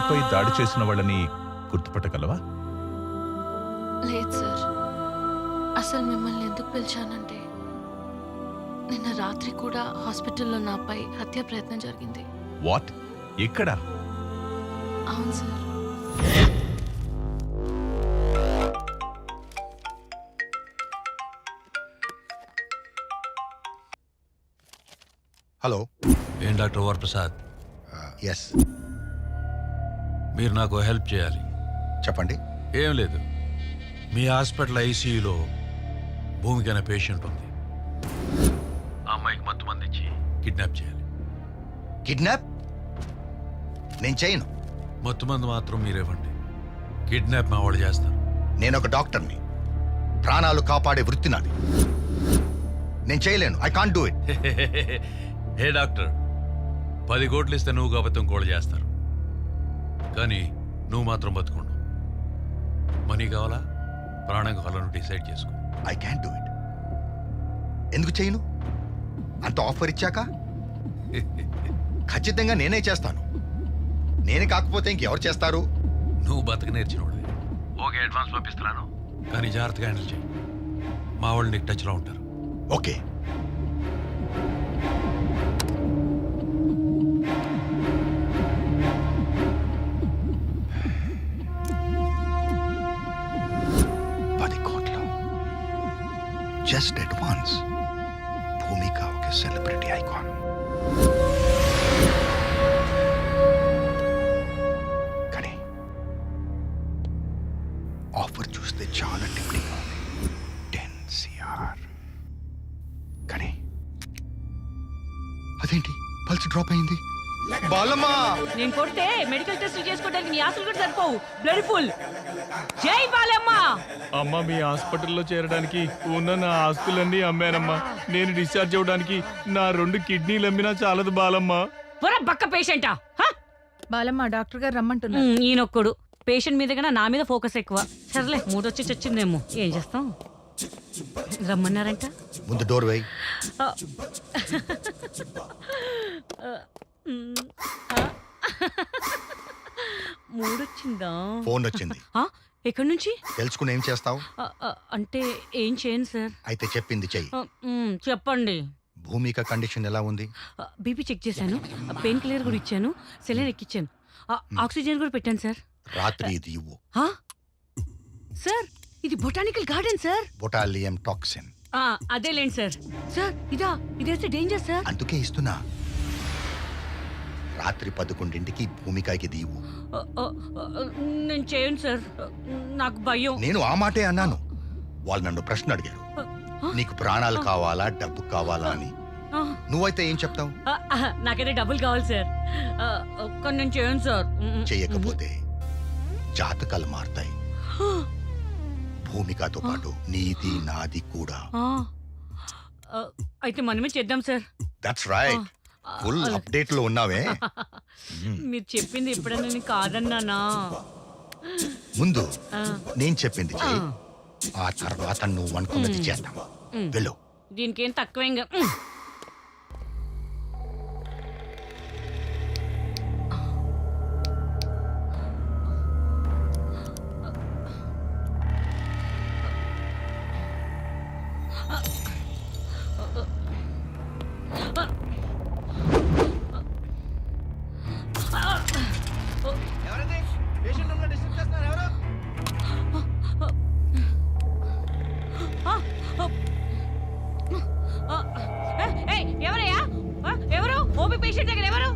మీపై దాడి చేసిన వాళ్ళని గుర్తుపట్టగలవా? లేదు సార్. అసలు మిమ్మల్ని ఎందుకు పిలిచానంటే నిన్న రాత్రి కూడా హాస్పిటల్లో నాపై హత్య ప్రయత్నం జరిగింది. వాట్? ఎక్కడ? అవును సార్. హలో. ఏం డాక్టర్ వరప్రసాద్, ఎస్, మీరు నాకు హెల్ప్ చేయాలి. చెప్పండి. ఏం లేదు, మీ హాస్పిటల్ ఐసీయూలో భూమికి అనే పేషెంట్ ఉంది. ఆ అమ్మాయికి మత్తు మంది ఇచ్చి కిడ్నాప్ చేయాలి. కిడ్నాప్ నేను చేయను. మత్తు మందు మాత్రం మీరేవ్వండి, కిడ్నాప్ మా వాళ్ళు చేస్తారు. నేను ఒక డాక్టర్ని, ప్రాణాలు కాపాడే వృత్తి నాది. నేను చేయలేను. I can't do it. Hey doctor, 10 కోట్లు ఇస్తే నువ్వు కాబట్టి ఇంకోళ్ళు చేస్తారు, కానీ నువ్వు మాత్రం బతుకుండు. మనీ కావాలా ప్రాణం కావాలా నువ్వు డిసైడ్ చేసుకో. I can do it. ఎందుకు చేయను? అంత ఆఫర్ ఇచ్చాక ఖచ్చితంగా నేనే చేస్తాను. నేను కాకపోతే ఇంకెవరు చేస్తారు? నువ్వు బతక నేర్చినోడు. ఓకే, అడ్వాన్స్ పంపిస్తున్నాను, కానీ జాగ్రత్తగా హ్యాండిల్ చేయి. మా వాళ్ళు నీకు టచ్లో ఉంటారు. ఓకే. Just advance. భూమిక ఒక సెలబ్రిటీ ఐకాన్. కానీ ఆఫర్ చూస్తే చాలా టెంప్టింగ్ ఉంది. 10 CR. కానీ అదేంటి పల్స్ డ్రాప్ అయింది? బాలమ్మా, నేను కొడితే మెడికల్ టెస్ట్ చేసుకోవడానికి నీ ఆస్తులు కూడా సరిపోవు. Blood full. జై బాలమ్మ. అమ్మ, మీ హాస్పిటల్లో చేరడానికి ఉన్న నా ఆస్తులన్నీ అమ్మానమ్మా. నేను డిశ్చార్జ్ అవ్వడానికి నా 2 కిడ్నీలు అమ్మినా చాలదు బాలమ్మ. పొర బక్క పేషెంటా? బాలమ్మ, డాక్టర్ గారు రమ్మంటున్నారు. ఈయనొక్కడు పేషెంట్ మీద కన్నా నా మీద ఫోకస్ ఎక్కువ. సర్లే, మూడొచ్చి చచ్చిందేమో, ఏం చేస్తాం. రమ్మన్నారంట. ముందు డోర్ వేయి. మూడొచ్చిందా? ఫోన్ వచ్చింది. ఎక్కడి నుంచి? తెలుసుకుని ఏం చేస్తావు? అంటే ఏం చేయను సార్. అయితే చెప్పింది చెయ్యి. చెప్పండి. భూమిక కండిషన్ ఎలా ఉంది? బీపీ చెక్ చేశాను, పెయిన్ కిల్లర్ కూడా ఇచ్చాను, సెలైన్ ఎక్కించాను, ఆక్సిజన్ కూడా పెట్టాను సార్. రాత్రి ఇది ఇవ్వు. సార్, ఇది botanical garden sir. Botulinum toxin. అదేలేండి సార్. సార్, ఇదేస్తే డేంజర్ సార్. అందుకే ఇస్తున్నా. రాత్రి 11ంటికి భూమికకి దీవు. నేను చేయను సార్, నాకు భయం. నేను ఆ మాటే అన్నాను. వాళ్ళు నన్ను ప్రశ్న అడిగారు, నీకు ప్రాణాలు కావాలా డబ్బు కావాలా అని. నువ్వైతే ఏం చెప్తావు? నాకైతే డబ్బులు కావాలి సార్, కానీ నేను చేయను సార్. చెయ్యకపోతే జాతకాలు మారుతాయి. భూమికతో పాటు నీది నాది కూడా. అయితే మనమే చేద్దాం sir. That's right. Full update లో ఉన్నావే. మీరు చెప్పింది ఎప్పుడైనా నేను కాదన్నానా? ముందు నేను చెప్పింది చెయ్యి, ఆ తర్వాత నువ్వు అనుకున్నది చేద్దాం. వెళ్ళు. దీనికేం తక్కువేంగా. ఎవరయ్యా? ఎవరు? ఓపీ పేషెంట్ దగ్గర ఎవరు?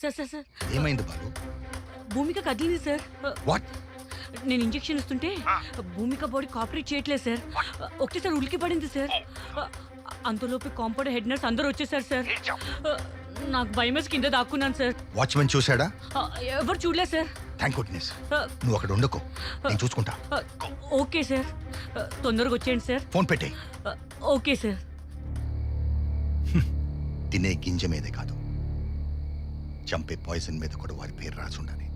సార్ సార్ సార్, ఏమైంది బాలు? భూమిక కదిలింది సార్. వాట్? నేను ఇంజెక్షన్ ఇస్తుంటే భూమిక బాడీ కోఆపరేట్ చేయట్లేదు సార్. ఒకటేసారి ఉలికి పడింది సార్. అంతలోపు కాంపౌండ్ హెడ్ నర్స్ అందరూ వచ్చేసారు సార్. నాకు భయమేసి కింద దాక్కున్నాను సార్. వాచ్మెన్ చూసాడా? ఎవరు చూడలేదు సార్. Thank goodness. నువ్వు అక్కడ ఉండకు, నేను చూసుకుంటా. ఓకే సార్, తొందరగా వచ్చేయండి సార్. ఫోన్ పెట్టే. Okay sir. తినే గింజ మీదే కాదు, చంపే పాయిజన్ మీద కూడా వారి పేరు రాసి ఉండాలి.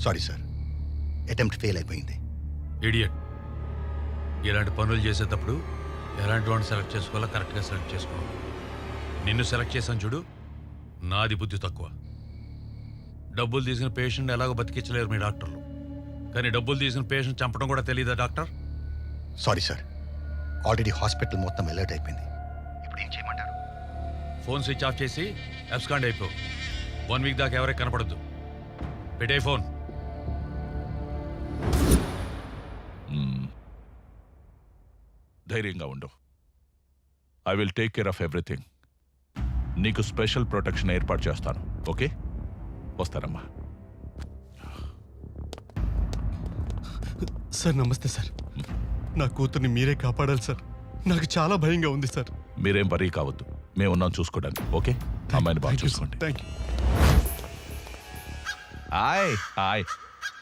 సారీ సార్, అటెంప్ట్ ఫెయిల్ అయిపోయింది. ఇడియట్. ఇలాంటి పనులు చేసేటప్పుడు ఎలాంటి వాడిని సెలెక్ట్ చేసుకోవాలో కరెక్ట్గా సెలెక్ట్ చేసుకోవాలి. నిన్ను సెలెక్ట్ చేశాను చూడు, నాది బుద్ధి తక్కువ. డబ్బులు తీసిన పేషెంట్ ఎలాగో బతికించలేరు మీ డాక్టర్లు, కానీ డబ్బులు తీసిన పేషెంట్ చంపడం కూడా తెలియదా doctor? Sorry sir, already hospital మొత్తం అలర్ట్ అయిపోయింది. ఇప్పుడు ఏం చేయమంటారు? ఫోన్ స్విచ్ ఆఫ్ చేసి అబ్స్కాండ్ అయిపో. 1 వీక్ దాకా ఎవరికి కనపడద్దు. పెట్టే ఫోన్. ధైర్యంగా ఉండు. I will take care of everything. నీకు స్పెషల్ ప్రొటెక్షన్ ఏర్పాటు చేస్తాను. ఓకే, వస్తానమ్మా. సార్ నమస్తే సార్. నా కూతుర్ని మీరే కాపాడాలి సార్. నాకు చాలా భయంగా ఉంది సార్. మీరేం వరీ కావద్దు, మేము ఉన్నాం చూసుకోవడానికి. ఓకే, అమ్మాయిని బాగా చూసుకోండి. Thank you. హాయ్ హాయ్,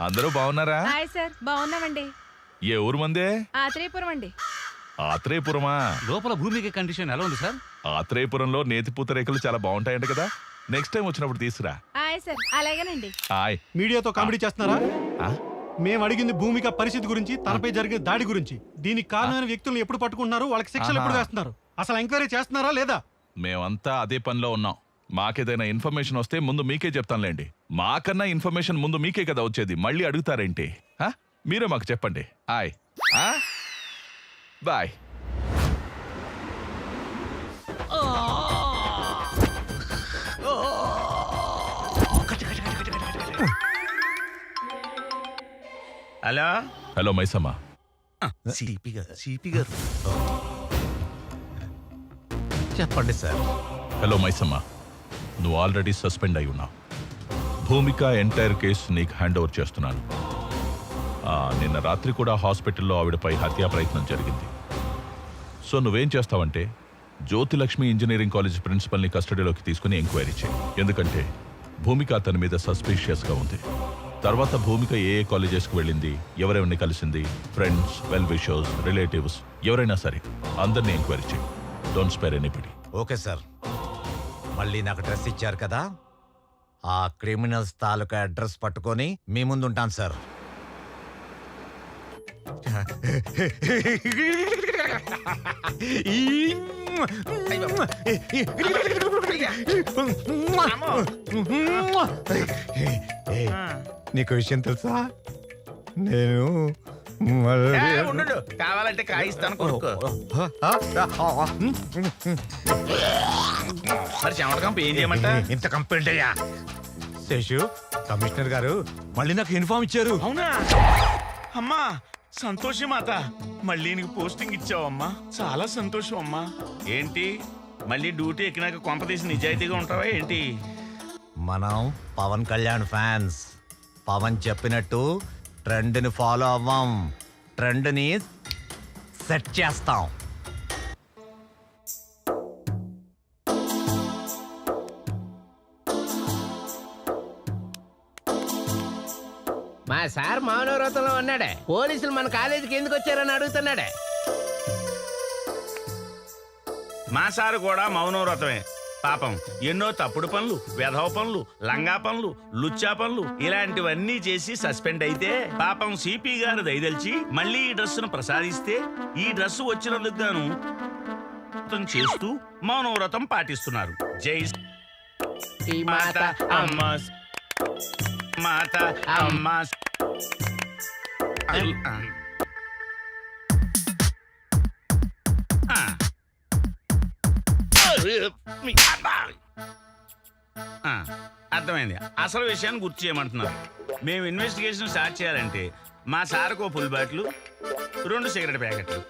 అందరూ బాగున్నారా? హాయ్ సార్, బాగున్నామండి. ఏ ఊరు మందే? ఆత్రేయపురం అండి. ఆత్రేయపురమా? లోపల భూమికి కండిషన్ ఎలా ఉంది సార్? ఆత్రేయపురంలో నేతి పూతరేకులు చాలా బాగుంటాయంట కదా, నెక్స్ట్ టైం వచ్చినప్పుడు తీసురా. హాయ్ సార్, అలాగేనండి. హాయ్. మీడియాతో కామెడీ చేస్తున్నారా? ఆ? మేము అడిగింది భూమిక పరిస్థితి గురించి, తనపై జరిగిన దాడి గురించి. దీనికి కారణమైన వ్యక్తులను ఎప్పుడు పట్టుకుంటున్నారు, వాళ్ళకి శిక్షలు ఎప్పుడు వేస్తున్నారు, అసలు ఎంక్వైరీ చేస్తున్నారా లేదా? మేమంతా అదే పనిలో ఉన్నాం. మాకేదైనా ఇన్ఫర్మేషన్ వస్తే ముందు మీకే చెప్తానులేండి. మాకన్నా ఇన్ఫర్మేషన్ ముందు మీకే కదా వచ్చేది, మళ్ళీ అడుగుతారేంటి? ఆ? మీరే మాకు చెప్పండి. Hi. Bye. Hello hello Maisamma. CP గారు చెప్పండి సార్. హలో మైసమ్మ, నువ్వు ఆల్రెడీ సస్పెండ్ అయి ఉన్నావు. భూమిక ఎంటైర్ కేసు నీకు హ్యాండ్ ఓవర్ చేస్తున్నాను. నిన్న రాత్రి కూడా హాస్పిటల్లో ఆవిడపై హత్యా ప్రయత్నం జరిగింది. సో నువ్వేం చేస్తావంటే జ్యోతిలక్ష్మి ఇంజనీరింగ్ కాలేజ్ ప్రిన్సిపల్ని కస్టడీలోకి తీసుకుని ఎంక్వైరీ చేయి. ఎందుకంటే భూమిక అతని మీద సస్పీషియస్గా ఉంది. తర్వాత భూమిక ఏ కాలేజెస్కి వెళ్ళింది, ఎవరెవరిని కలిసింది, ఫ్రెండ్స్, వెల్ విషర్స్, రిలేటివ్స్ ఎవరైనా సరే అందరినీ ఎంక్వైరీ చేయి. Don't spare anybody. Okay sir. మళ్ళీ నాకు డ్రెస్ ఇచ్చారు కదా, ఆ క్రిమినల్స్ తాలూకా అడ్రస్ పట్టుకొని మీ ముందు ఉంటాను సార్. నీకు విషయం తెలుసా, నేను కావాలంటే కాయిస్తాను కొనుక్కో. మరి చెమటకంప ఏం చేయమంట? ఇంత కంప్లైంట్ అయ్యా శేషు, కమిషనర్ గారు మళ్ళీ నాకు ఇన్ఫార్మ్ ఇచ్చారు. అవునా అమ్మా, సంతోషం మాత. మళ్ళీ నీకు పోస్టింగ్ ఇచ్చావమ్మా, చాలా సంతోషం అమ్మా. ఏంటి మళ్ళీ డ్యూటీ ఎక్కినాక కొంపతీసి నిజాయితీగా ఉంటావా ఏంటి? మనం పవన్ కళ్యాణ్ ఫ్యాన్స్. పవన్ చెప్పినట్టు ట్రెండ్ని ఫాలో అవ్వం, ట్రెండ్ని సెట్ చేస్తాం. మా సార్ మౌనవ్రతంలో ఉన్నాడే, పోలీసులు మన కాలేజీకి ఎందుకు వచ్చారని అడుగుతున్నాడే. మా సారు కూడా మౌనవ్రతమే. పాపం ఎన్నో తప్పుడు పనులు, వెధవ పనులు, లంగా పనులు, లుచ్చా పనులు ఇలాంటివన్నీ చేసి సస్పెండ్ అయితే పాపం సిపి గారు దయదలిచి మళ్ళీ ఈ డ్రెస్సును ప్రసాదిస్తే ఈ డ్రెస్సు వచ్చినందుకు గాను చేస్తూ మౌనవ్రతం పాటిస్తున్నారు. జై మాత అమ్మ, మాత అమ్మ. అర్థమైంది. అసలు విషయాన్ని గుర్తు చేయమంటున్నారు. మేము ఇన్వెస్టిగేషన్ స్టార్ట్ చేయాలంటే మా సార్కు 1 ఫుల్ బాటిల్, 2 సిగరెట్ ప్యాకెట్లు,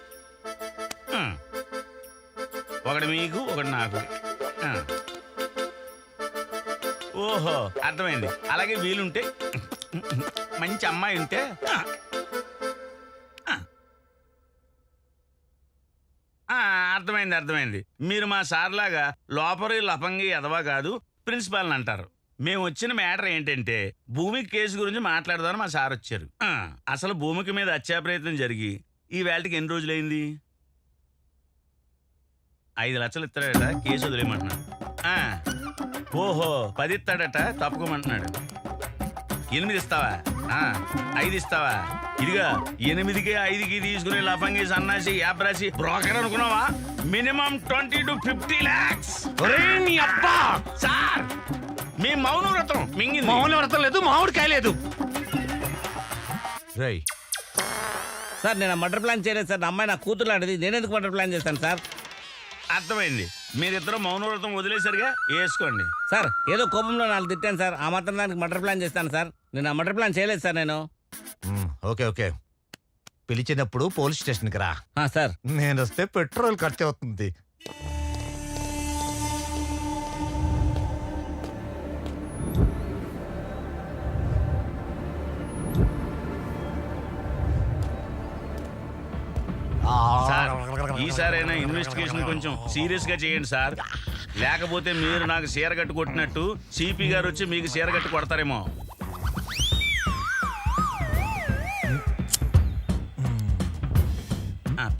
ఒకటి మీకు ఒకటి నాకు. ఓహో అర్థమైంది. అలాగే వీలుంటే మంచి అమ్మాయి ఉంటే అర్థమైంది. మీరు మా సార్ లాగా లోపరి లపంగి ఎదవా కాదు, ప్రిన్సిపాల్ని అంటారు. మేము వచ్చిన మ్యాటర్ ఏంటంటే భూమికి కేసు గురించి మాట్లాడదామని మా సార్ వచ్చారు. అసలు భూమికి మీద హత్యా ప్రయత్నం జరిగి ఈ వేళకి ఎన్ని రోజులైంది? 5 లక్షలు ఇస్తాడట, కేసు వదిలేయమంటున్నాడు. ఓహో 10 ఇస్తాడట, తప్పుకోమంటున్నాడు. 8 ఇస్తావా? 5 ఇస్తావా? ఇదిగా 8కి 5కి తీసుకుని లఫంగి సన్నాసి యాప్రాసి బ్రోకర్ అనుకున్నావా? Minimum 20 to 50 lakhs. అబ్బా సార్ మీ మౌనవ్రతం మింగింది. మామూలు వ్రతం లేదు, మామిడికాయ లేదు. రేయ్ సార్ నేను మర్డర్ ప్లాన్ చేయలేదు సార్. నా అమ్మాయి నా కూతురు లాంటిది, నేనెందుకు మర్డర్ ప్లాన్ చేస్తాను సార్? అర్థమైంది. మీరిద్దరు మౌనవ్రతం వదిలేసరిగా వేసుకోండి. సార్ ఏదో కోపంలో 4 తిట్టాను సార్. ఆ మాత్రం దానికి మర్డర్ ప్లాన్ చేస్తాను సార్. నేను ఆ మర్డర్ ప్లాన్ చేయలేదు సార్ నేను. ఓకే ఓకే, పిలిచినప్పుడు పోలీస్ స్టేషన్కి రా. సార్ నేను వస్తే పెట్రోల్ ఖర్చు అవుతుంది. సార్ ఈసారైనా ఇన్వెస్టిగేషన్ కొంచెం సీరియస్ గా చేయండి సార్. లేకపోతే మీరు నాకు చీరగట్టు కొట్టినట్టు సిపి గారు వచ్చి మీకు చీరగట్టు కొడతారేమో.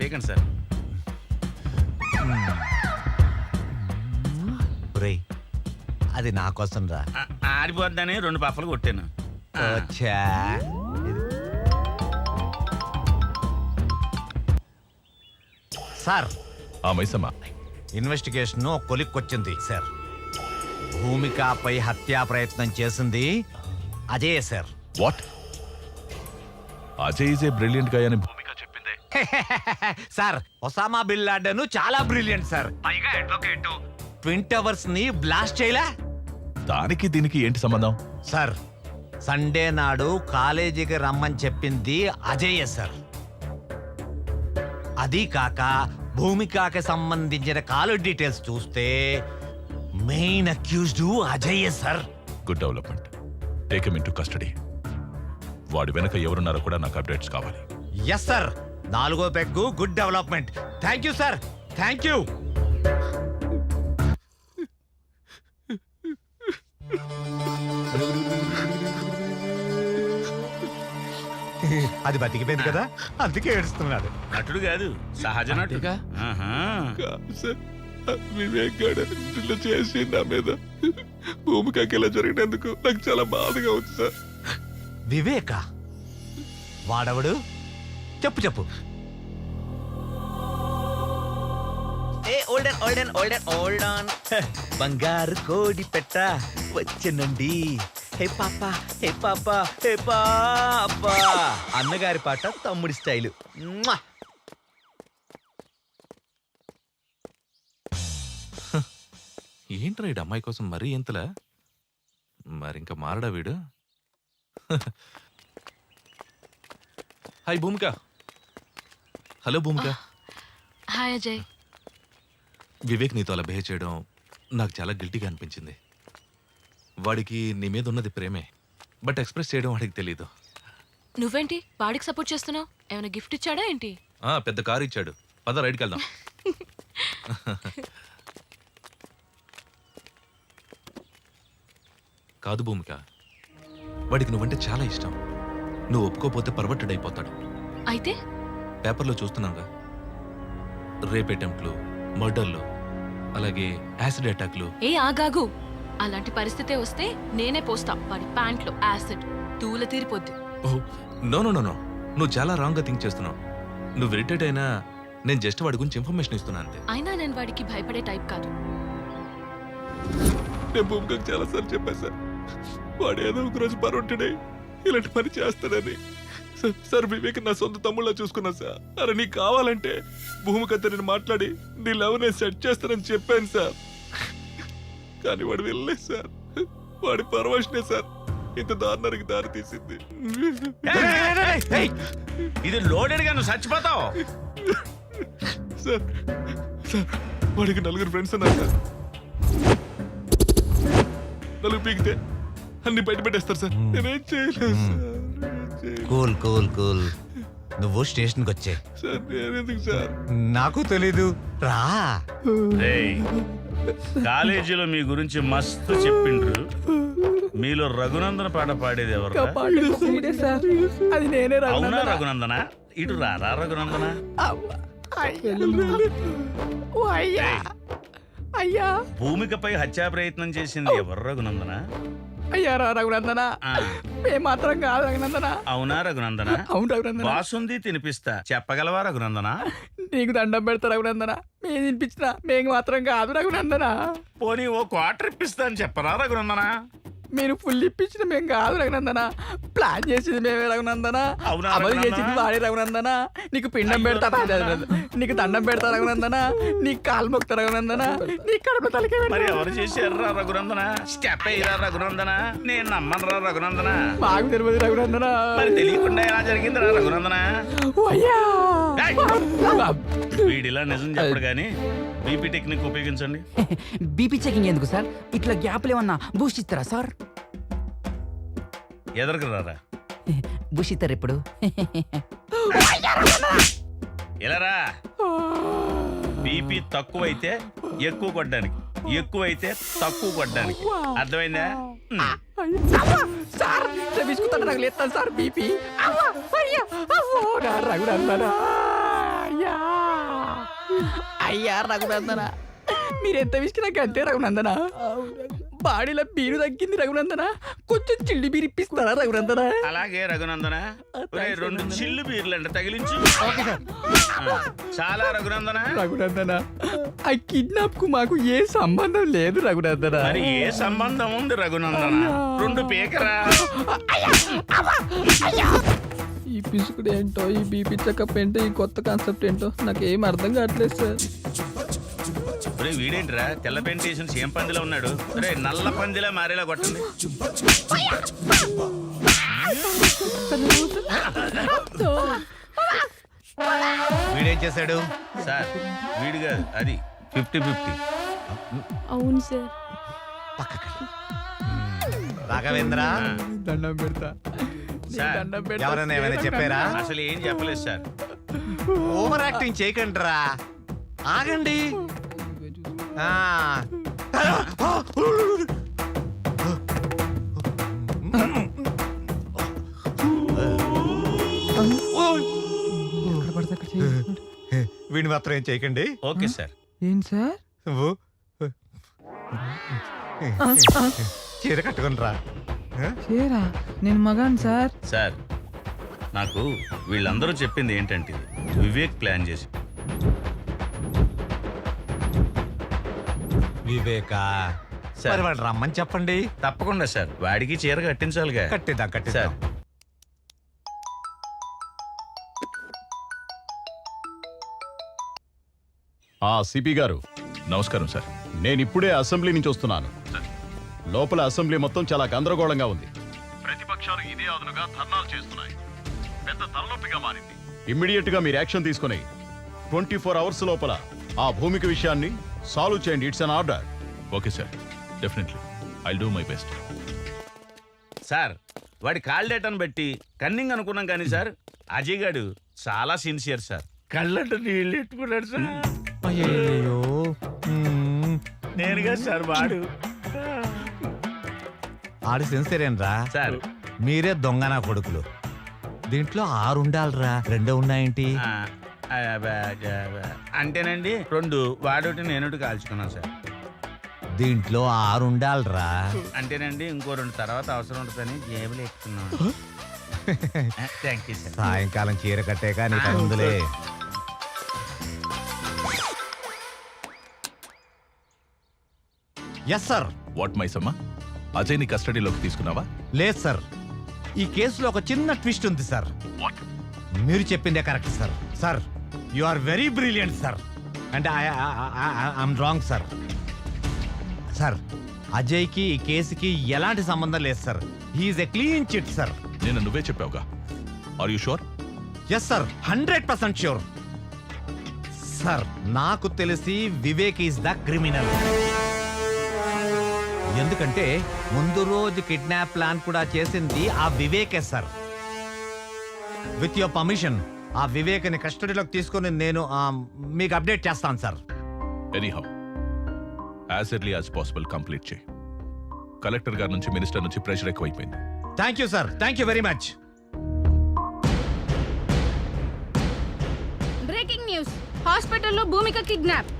పేకండి సార్. రేయ్ అది నా కోసం రా. ఆడిపోద్దని 2 పఫలు కొట్టాను. వచ్చా సార్, ఆ మైసమ్మ, ఇన్వెస్టిగేషన్ కొలిక్కొచ్చింది సార్. భూమికపై హత్యా ప్రయత్నం చేసింది Ajay sir. What? Ajay is a brilliant guy అని భూమిక చెప్పిందే. సార్ ఒసామా బిన్ లాడెన్ చాలా బ్రిలియంట్ సార్. పైగా అడ్వకేట్. ట్విన్ టవర్స్ ని బ్లాస్ట్ చేయలే. దానికి దీనికి ఏంటి సంబంధం? సార్ సండే నాడు కాలేజీకి రమ్మని చెప్పింది అజయ్ సార్. అది కాక భూమికకి సంబంధించిన కాల్ డీటెయిల్స్ చూస్తే main accused Ajay sir. Good development. Take him into custody. వాడి వెనక ఎవరున్నారో కూడా నాకు అప్డేట్స్ కావాలి. Yes sir. 4వ peg good development. Thank you sir, thank you. అది బతికిపోయింది కదా, అందుకే ఏడుస్తున్నాడు. నటుడు కాదు, సహజ నటుడు. ఆహా. వివేక్ గారు ఇలా చేసి నా మీద భూమికకి ఇలా జరిగినందుకు నాకు చాలా బాధగా ఉంది సార్. వివేక వాడవడు? చెప్పు చెప్పు. బంగారు కోడి పెట్ట వచ్చనండి. హే పాప, హే పాప, హే పాప. అన్నగారి పాట తమ్ముడి స్టైలు. ఏంట్రా వీడు అమ్మాయి కోసం మరీ ఎంతలా? మరింక మారడా వీడు? హాయ్ భూమిక. హలో భూమిక. హాయ్ అజయ్. వివేక్ నీతో అలా బిహేవ్ చేయడం నాకు చాలా గిల్టీగా అనిపించింది. వాడికి నీ మీద ఉన్నది ప్రేమే, బట్ ఎక్స్ప్రెస్ చేయడం వాడికి తెలీదు. నువ్వేంటి వాడికి సపోర్ట్ చేస్తున్నావు? ఏమైనా గిఫ్ట్ ఇచ్చాడా ఏంటి? పెద్ద కారు ఇచ్చాడు. పద రైడ్కి వెళ్దాం. కాదు భూమిక, వాడికి నువ్వంటే చాలా ఇష్టం. నువ్వు ఒప్పుకోపోతే పర్వర్టెడ్ అయిపోతాడు. అయితే పేపర్లో చూస్తున్నాగా, రేప్ అటెంప్ట్లు, మర్డర్లు, అలాగే యాసిడ్ అటాక్లు. ఏ ఆగాగు, అలాంటి పరిస్థితే వస్తే నేనే పోస్తా వాడి ప్యాంట్లో యాసిడ్. తూల తీరిపోద్ది. నో నో నో నో, నువ్వు చాలా రాంగ్గా థింక్ చేస్తున్నావు. నువ్వు ఇరిటేట్ అయినా నేను జస్ట్ వాడి గురించి ఇన్ఫర్మేషన్ ఇస్తున్నా అంతే. అయినా నేను వాడికి భయపడే టైప్ కాదు. నేను భూమికకు చాలా సార్లు చెప్పా సార్, వాడు ఏదో ఒక రోజు పరుంటుడే ఇలాంటి పని చేస్తాడని. సార్ వివేక్ నా సొంత తమ్ముళ్ళ చూసుకున్నా సార్. అరే నీకు కావాలంటే భూమికతో నేను మాట్లాడి నీ లవ్ నేను సెట్ చేస్తానని చెప్పాను సార్. కానీ వాడు వెళ్ళలేదు సార్. వాడి పరవశనే సార్ ఇంత దారుణానికి దారి తీసింది. ఇది లోడెడ్ గా నువ్వు చచ్చిపోతావు. సార్ సార్ వాడికి 4 ఫ్రెండ్స్ ఉన్నారు సార్. 4 పీకితే అన్ని బయట పెట్టేస్తారు సార్. నేనేం చేయలేదు సార్. Cool cool cool. నువ్వు స్టేషన్కి వచ్చే. సార్ నేనెందుకు సార్? నాకు తెలీదు, రా. కాలేజీలో మీ గురించి మస్తు చెప్పిండ్రు. మీలో రఘునందన పాట పాడేది ఎవరు? అవునా రఘునందన? ఇటు రారా రఘునందన. భూమికపై హత్యా ప్రయత్నం చేసింది ఎవరు రఘునందన? అయ్యారా రఘునందన మేము మాత్రం కాదు రఘునందన. అవునా రఘునందన? అవును రఘునందన. బాసుంది తినిపిస్తా, చెప్పగలవా రఘునందన? నీకు దండం పెడతా రఘునందన. మేము తినిపించిన మేము మాత్రం కాదు రఘునందన. పోనీ ఓ క్వార్టర్ ఇప్పిస్తా అని చెప్పరా రఘునందన? మీరు ఫుల్ ఇప్పించిన మేము కాదు రఘునందన. ప్లాన్ చేసింది మేమే రఘునందన. అవునా అమలు రఘునందన? చేసింది వాడే రఘునందన. నీకు పిండం పెడతా నీకు దండం పెడతా రఘునందన. నీకు కాలు మొక్తా రఘునందన. నీ కడుపు తలకే మరి ఎవరు చేశారా రఘునందన? స్టెప్ అయ్యారా రఘునందన? నేను నమ్మనురా రఘునందన. మాకు తెలియదు రఘునందన. మరి తెలియకుండా ఎలా జరిగిందిరా రఘునందన? అయ్యా ఏయ్! వీడిలా నిజం చెప్పడు గాని బీపీ టెక్నిక్ ఉపయోగించండి. బీపీ చెకింగ్ ఎందుకు సార్? ఇట్లా గ్యాప్లు ఏమన్నా బూస్ట్ ఇస్తారా సార్? ఎదరకు రారా. బూస్ట్ ఇస్తారు ఇప్పుడు. ఇలా రా. బీపీ తక్కువైతే ఎక్కువ కొట్టడానికి, ఎక్కువైతే తక్కువ కొట్టడానికి. అర్థమైందా? సార్ బిస్కుతాను నాకు లేస్తాను సార్ బీపీ. రఘునందన అయ్యా రఘునందన. మీరెంత విసికి నాకు అంతే రఘునందన. బాడీలో బీరు తగ్గింది రఘునందన. కొంచెం చిల్లి బీరు ఇప్పిస్తారా రఘునందన? అలాగే రఘునందన. ఒరేయ్, 2 చిల్లు బీర్లంట తగిలించు. చాలా రఘునందన. రఘునందన ఆ కిడ్నాప్ కు మాకు ఏ సంబంధం లేదు రఘునందన. మరి ఏ సంబంధం ఉంది రఘునందన? 2 పీకరా. ఈ పిసుకుడు ఏంటో, ఈ బీపీ చెకప్ ఏంటో, ఈ కొత్త కాన్సెప్ట్ ఏంటో నాకు ఏం అర్థం కావట్లేదు సార్. ఒరే వీడేంట్రా తెల్ల పెయింట్ వేసిన సేమ్ పందిలో ఉన్నాడు. ఒరే నల్ల పందిలా మారేలా కొట్టండి. వీడేం చేశాడు సార్? వీడు కాదు, అది 50-50. అవును సార్. రాఘవేంద్ర దండం పెడతా. సార్ దండం పెడతా. ఎవరైనా ఏమైనా చెప్పారా? అసలు ఏం చెప్పలేదు సార్. ఓవర్ యాక్టింగ్ చేయకండి రా. ఆగండి. ఆ. వీడిని మాత్రం ఏం చేయకండి. Okay sir. ఏం సార్? నువ్వు చీర కట్టుకుని రా. చేరా నేను మగాను సార్. సార్ నాకు వీళ్ళందరూ చెప్పింది ఏంటంటే వివేక్ ప్లాన్ చేసి. వివేకా సార్. మరి వాడు రమ్మని చెప్పండి. తప్పకుండా సార్, వాడికి చీర కట్టించాలిగా. కట్టిద్దాం సార్ సిపి గారు నమస్కారం సార్. నేను ఇప్పుడే అసెంబ్లీ నుంచి వస్తున్నాను. లోపల అసెంబ్లీ మొత్తం చాలా గందరగోళంగా ఉంది. ప్రతిపక్షాలు ఇదే అదునుగా ధర్నాలు చేస్తున్నాయి. పెద్ద తలనొప్పిగా మారింది. ఇమ్మీడియట్ గా మీరు యాక్షన్ తీసుకుని 24 అవర్స్ లోపల ఆ భూమిక విషయాన్ని సాల్వ్ చేయండి. It's an order. Okay sir, definitely I do my best. Sir వాడి కాల్ డేటాను బట్టి కన్నింగ్ అనుకున్నాం కానీ సార్ అజయ్ గాడు చాలా సిన్సియర్ సార్. కళ్ళంట నీళ్ళు ఎట్టుకున్నాడు సార్. అయ్యో నేనుగా సార్ వాడు. ఆడి సెన్సరేనరా సార్ మీరే దొంగనా కొడుకులు. దీంట్లో 6 ఉండాలిరా, 2 ఉన్నాయేంటి? అంటేనండి 2 వాడోటి నేనోటి కాల్చుకున్నాను సార్. దీంట్లో 6 ఉండాలిరా. అంటేనండి ఇంకో 2 తర్వాత అవసరం ఉంటుందని జేబులు ఎక్కుతున్నాను. Thank you sir. సాయంకాలం చీర కట్టాక నీ పనుందిలే. Yes sir. వాట్ మైసమ్మ, అజయ్ని కస్టడీలోకి తీసుకున్నావా? లేదు సార్, ఈ కేసులో ఒక చిన్న ట్విస్ట్ ఉంది సార్. మీరు చెప్పిందే correct sir. Sir you are very brilliant sir. And I'm wrong sir. Sir అజయ్కి ఈ కేసుకి ఎలాంటి సంబంధం లేదు sir. He's a clean chit sir. నేను నువ్వే చెప్పావుగా. Are you sure? Yes sir, 100% sure. Sir నాకు తెలిసి వివేక్ ఈస్ ద క్రిమినల్. ఎందుకంటే ముందు రోజు కిడ్నాప్ ప్లాన్ కూడా చేసింది ఆ వివేకే సార్. విత్ యువర్ పర్మిషన్ ఆ వివేక్ని కస్టడీలోకి తీసుకొని నేను మీకు అప్డేట్ చేస్తాను sir. Anyhow as early as possible complete చేయి. కలెక్టర్ గారి నుంచి, మినిస్టర్ నుంచి ప్రెషర్ ఎక్కువైపోయింది. Thank you sir, thank you very much. Breaking news, హాస్పిటల్లో భూమిక కిడ్నాప్.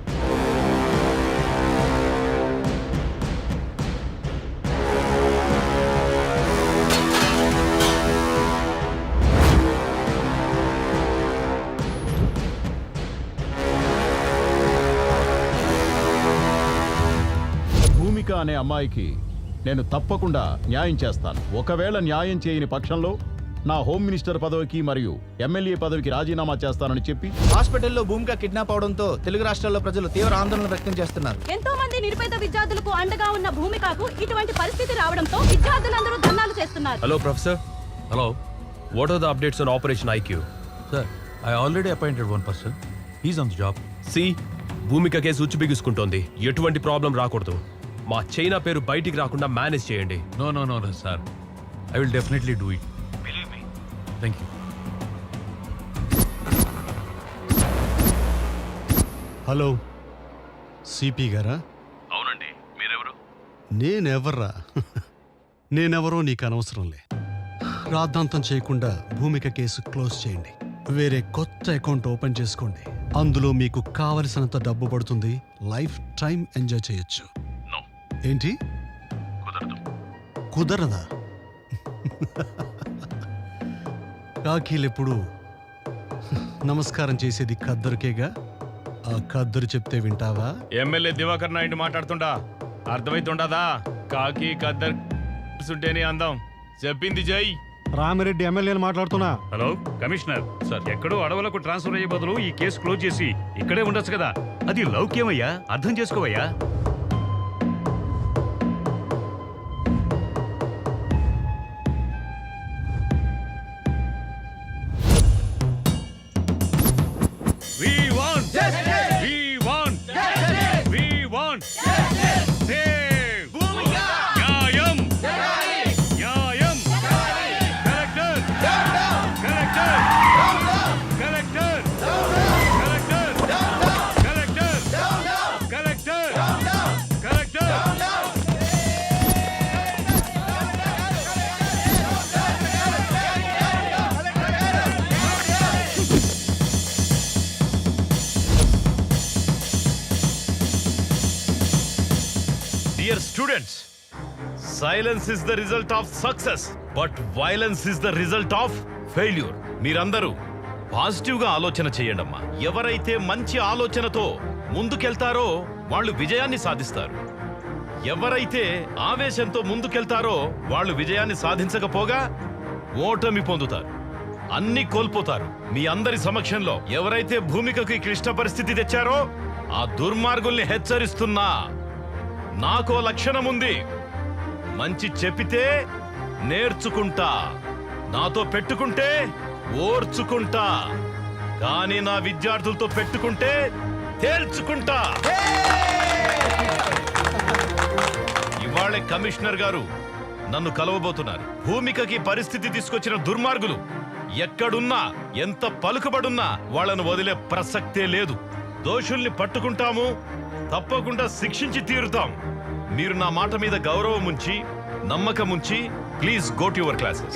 భూమిక అనే అమ్మాయికి నేను తప్పకుండా న్యాయం చేస్తాను. ఒకవేళ న్యాయం చేయని పక్షంలో నా హోమ్ మినిస్టర్ పదవికి మరియు ఎమ్మెల్యే పదవికి రాజీనామా చేస్తానని చెప్పి హాస్పిటల్లో భూమిక కిడ్నాప్ అవడంతో తెలుగు రాష్ట్రాల్లో ప్రజలు తీవ్ర ఆందోళన వ్యక్తం చేస్తున్నారు. ఎంతో మంది నిరుపేద విద్యార్థులకు అండగా ఉన్న భూమికకు ఇటువంటి పరిస్థితి రావడంతో విద్యార్థులందరూ ధర్నాలు చేస్తున్నారు. Hello professor, hello what are the updates on operation IQ? Sir, I already appointed one person. He's on the job. సి, భూమిక కేసు ఉచ్చు బిగుసుకుంటోంది. ఎటువంటి ప్రాబ్లం రాకూడదు. మా చైనా పేరు బయటికి రాకుండా మేనేజ్ చేయండి. No no no no sir, I will definitely do it. Believe me. Thank you. Hello, CP గారా? అవునండి, మీరెవరు? నేనెవర్రా? నేనెవరో నీకు అనవసరంలే. రాద్ధాంతం చేయకుండా భూమిక కేసు క్లోజ్ చేయండి. వేరే కొత్త అకౌంట్ ఓపెన్ చేసుకోండి. అందులో మీకు కావలసినంత డబ్బు పడుతుంది. లైఫ్ టైం ఎంజాయ్ చేయొచ్చు. ఏంటి? కుదరదా? కాకీలెప్పుడు నమస్కారం చేసేది ఖద్దరుకేగా. ఆ ఖద్దరు చెప్తే వింటావా? ఎమ్మెల్యే దివాకర్ నాయుడు మాట్లాడుతుండా అర్థమైతుండదా? కాకి ఖద్దర్ ఉంటేనే అందం. చెప్పింది జై. రామిరెడ్డి ఎమ్మెల్యేని మాట్లాడుతున్నా. హలో కమిషనర్ సార్, ఎక్కడో అడవులకు ట్రాన్స్ఫర్ అయ్యే బదులు ఈ కేసు క్లోజ్ చేసి ఇక్కడే ఉండొచ్చు కదా. అది లౌక్యమయ్యా, అర్థం చేసుకోవయ్యా. We want justice. We want justice. We want justice. Save. Bhumika. Nyayam. Nyayam. Collector. Collector. Collector. Collector. Collector. Collector. Collector. Dear students, silence is the result of success, but violence is the result of failure. మీరందరూ పాజిటివ్గా ఆలోచన చేయండమ్మా. ఎవరైతే మంచి ఆలోచనతో ముందుకెళ్తారో వాళ్ళు విజయాన్ని సాధిస్తారు. ఎవరైతే ఆవేశంతో ముందుకెళ్తారో వాళ్ళు విజయాన్ని సాధించకపోగా ఓటమి పొందుతారు, అన్ని కోల్పోతారు. మీ అందరి సమక్షంలో ఎవరైతే భూమికకి క్లిష్ట పరిస్థితి తెచ్చారో ఆ దుర్మార్గుల్ని హెచ్చరిస్తున్నా. నాకో లక్షణం ఉంది. మంచి చెప్పితే నేర్చుకుంటా, నాతో పెట్టుకుంటే ఓర్చుకుంటా, కానీ నా విద్యార్థులతో పెట్టుకుంటే తేల్చుకుంటా. ఇవాళ కమిషనర్ గారు నన్ను కలవబోతున్నారు. భూమికకి పరిస్థితి తీసుకొచ్చిన దుర్మార్గులు ఎక్కడున్నా, ఎంత పలుకుబడున్నా వాళ్ళను వదిలే ప్రసక్తే లేదు. దోషుల్ని పట్టుకుంటాము, తప్పకుండా శిక్షించి తీరుతాం. మీరు నా మాట మీద గౌరవం ఉంచి, నమ్మకం ఉంచి, please go to your classes.